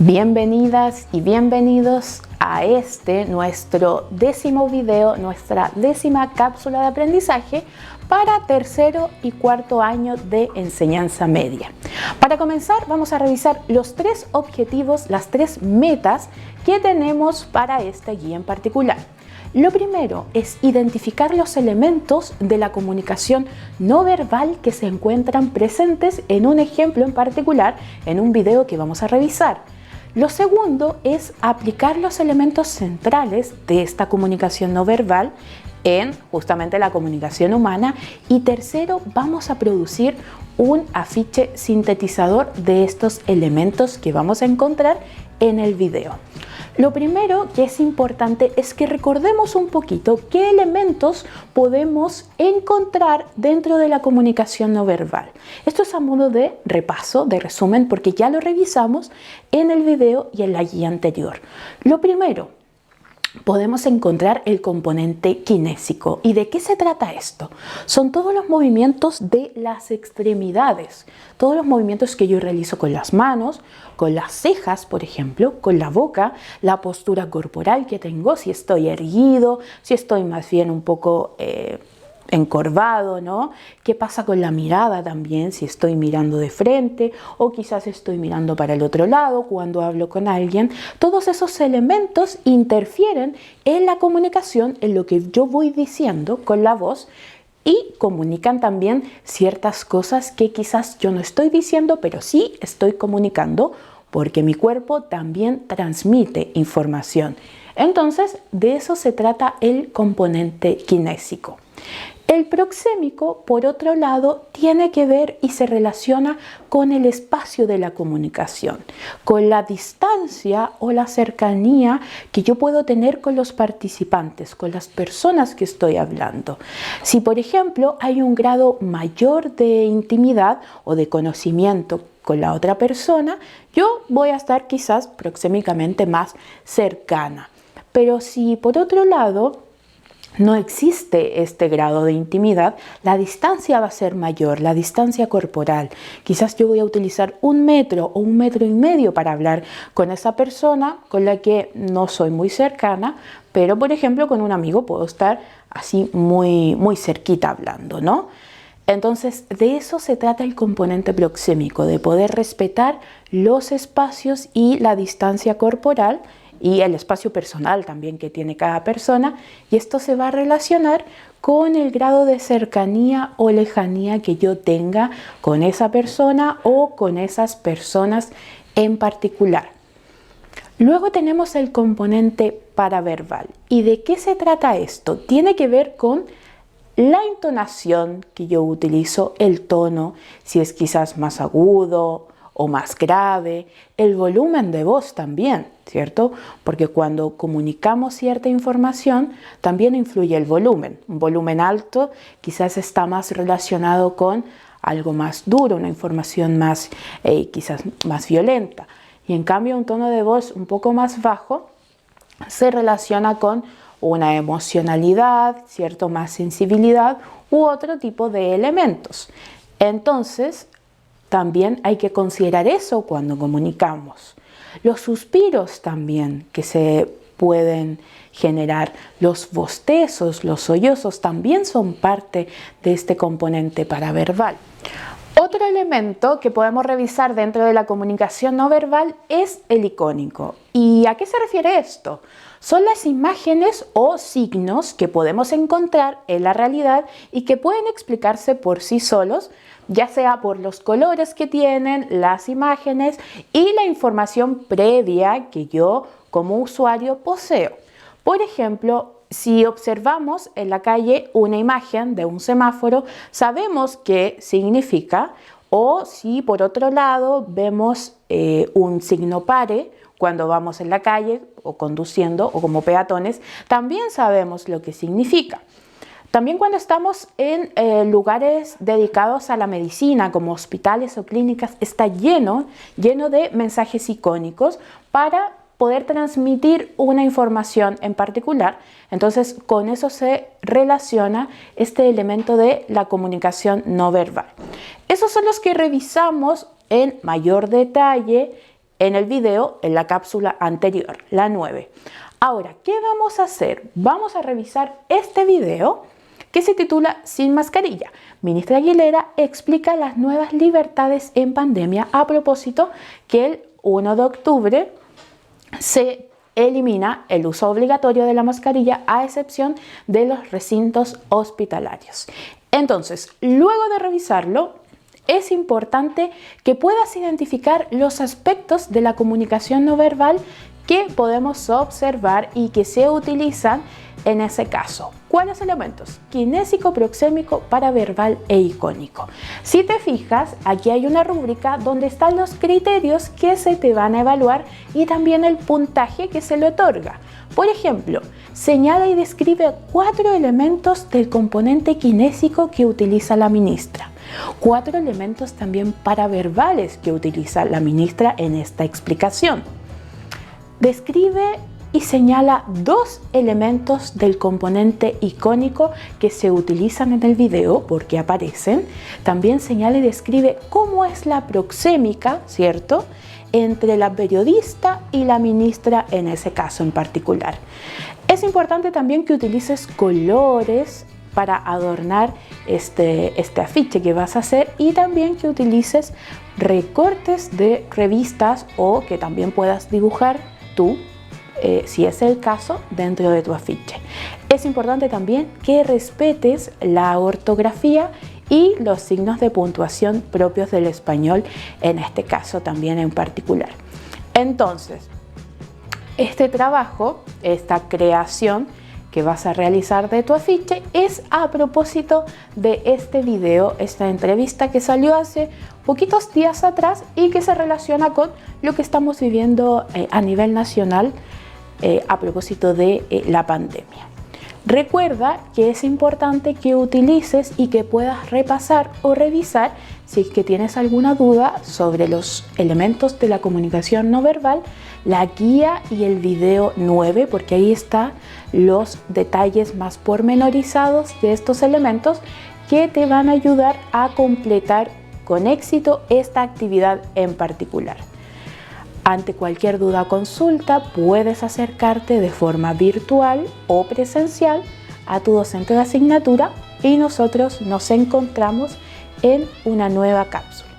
Bienvenidas y bienvenidos a nuestro 10º video, nuestra 10ª cápsula de aprendizaje para tercero y cuarto año de enseñanza media. Para comenzar, vamos a revisar los 3 objetivos, las 3 metas que tenemos para esta guía en particular. Lo primero es identificar los elementos de la comunicación no verbal que se encuentran presentes en un ejemplo en particular, en un video que vamos a revisar. Lo segundo es aplicar los elementos centrales de esta comunicación no verbal en justamente la comunicación humana. Y tercero, vamos a producir un afiche sintetizador de estos elementos que vamos a encontrar en el video. Lo primero que es importante es que recordemos un poquito qué elementos podemos encontrar dentro de la comunicación no verbal. Esto es a modo de repaso, de resumen, porque ya lo revisamos en el video y en la guía anterior. Lo primero, podemos encontrar el componente kinésico. ¿Y de qué se trata esto? Son todos los movimientos de las extremidades, todos los movimientos que yo realizo con las manos, con las cejas, por ejemplo, con la boca, la postura corporal que tengo, si estoy erguido, si estoy más bien un poco encorvado, ¿no? ¿Qué pasa con la mirada también? Si estoy mirando de frente o quizás estoy mirando para el otro lado cuando hablo con alguien. Todos esos elementos interfieren en la comunicación, en lo que yo voy diciendo con la voz, y comunican también ciertas cosas que quizás yo no estoy diciendo, pero sí estoy comunicando, porque mi cuerpo también transmite información. Entonces, de eso se trata el componente kinésico. El proxémico, por otro lado, tiene que ver y se relaciona con el espacio de la comunicación, con la distancia o la cercanía que yo puedo tener con los participantes, con las personas que estoy hablando. Si, por ejemplo, hay un grado mayor de intimidad o de conocimiento con la otra persona, yo voy a estar quizás proxémicamente más cercana. Pero si, por otro lado, no existe este grado de intimidad, la distancia va a ser mayor, la distancia corporal. Quizás yo voy a utilizar 1 metro o 1,5 metros para hablar con esa persona con la que no soy muy cercana, pero por ejemplo con un amigo puedo estar así muy cerquita hablando, ¿no? Entonces, de eso se trata el componente proxémico, de poder respetar los espacios y la distancia corporal y el espacio personal también que tiene cada persona, y esto se va a relacionar con el grado de cercanía o lejanía que yo tenga con esa persona o con esas personas en particular. Luego tenemos el componente paraverbal. ¿Y de qué se trata esto? Tiene que ver con la entonación que yo utilizo, el tono, si es quizás más agudo o más grave, el volumen de voz también, ¿cierto? Porque cuando comunicamos cierta información también influye el volumen. Un volumen alto quizás está más relacionado con algo más duro, una información más quizás más violenta. Y en cambio un tono de voz un poco más bajo se relaciona con una emocionalidad, ¿cierto? Más sensibilidad u otro tipo de elementos. Entonces, también hay que considerar eso cuando comunicamos. Los suspiros también que se pueden generar, los bostezos, los sollozos también son parte de este componente paraverbal. Otro elemento que podemos revisar dentro de la comunicación no verbal es el icónico. ¿Y a qué se refiere esto? Son las imágenes o signos que podemos encontrar en la realidad y que pueden explicarse por sí solos, ya sea por los colores que tienen las imágenes y la información previa que yo como usuario poseo. Por ejemplo, si observamos en la calle una imagen de un semáforo, sabemos qué significa, o si por otro lado vemos un signo pare cuando vamos en la calle o conduciendo o como peatones, también sabemos lo que significa. También cuando estamos en lugares dedicados a la medicina, como hospitales o clínicas, está lleno de mensajes icónicos para poder transmitir una información en particular. Entonces, con eso se relaciona este elemento de la comunicación no verbal. Esos son los que revisamos en mayor detalle en el video, en la cápsula anterior, la 9. Ahora, ¿qué vamos a hacer? Vamos a revisar este video que se titula Sin mascarilla. Ministra Aguilera explica las nuevas libertades en pandemia a propósito que el 1 de octubre se elimina el uso obligatorio de la mascarilla a excepción de los recintos hospitalarios. Entonces, luego de revisarlo, es importante que puedas identificar los aspectos de la comunicación no verbal que podemos observar y que se utilizan en ese caso. ¿Cuáles elementos? Kinésico, proxémico, paraverbal e icónico. Si te fijas, aquí hay una rúbrica donde están los criterios que se te van a evaluar y también el puntaje que se le otorga. Por ejemplo, señala y describe 4 elementos del componente kinésico que utiliza la ministra. 4 elementos también paraverbales que utiliza la ministra en esta explicación. Describe y señala 2 elementos del componente icónico que se utilizan en el video porque aparecen. También señala y describe cómo es la proxémica, ¿cierto?, entre la periodista y la ministra en ese caso en particular. Es importante también que utilices colores para adornar este afiche que vas a hacer y también que utilices recortes de revistas o que también puedas dibujar tú, si es el caso, dentro de tu afiche. Es importante también que respetes la ortografía y los signos de puntuación propios del español, en este caso también en particular. Entonces, este trabajo, esta creación que vas a realizar de tu afiche es a propósito de este video, esta entrevista que salió hace poquitos días atrás y que se relaciona con lo que estamos viviendo a nivel nacional a propósito de la pandemia. Recuerda que es importante que utilices y que puedas repasar o revisar si es que tienes alguna duda sobre los elementos de la comunicación no verbal, la guía y el video 9, porque ahí están los detalles más pormenorizados de estos elementos que te van a ayudar a completar con éxito esta actividad en particular. Ante cualquier duda o consulta, puedes acercarte de forma virtual o presencial a tu docente de asignatura y nosotros nos encontramos en una nueva cápsula.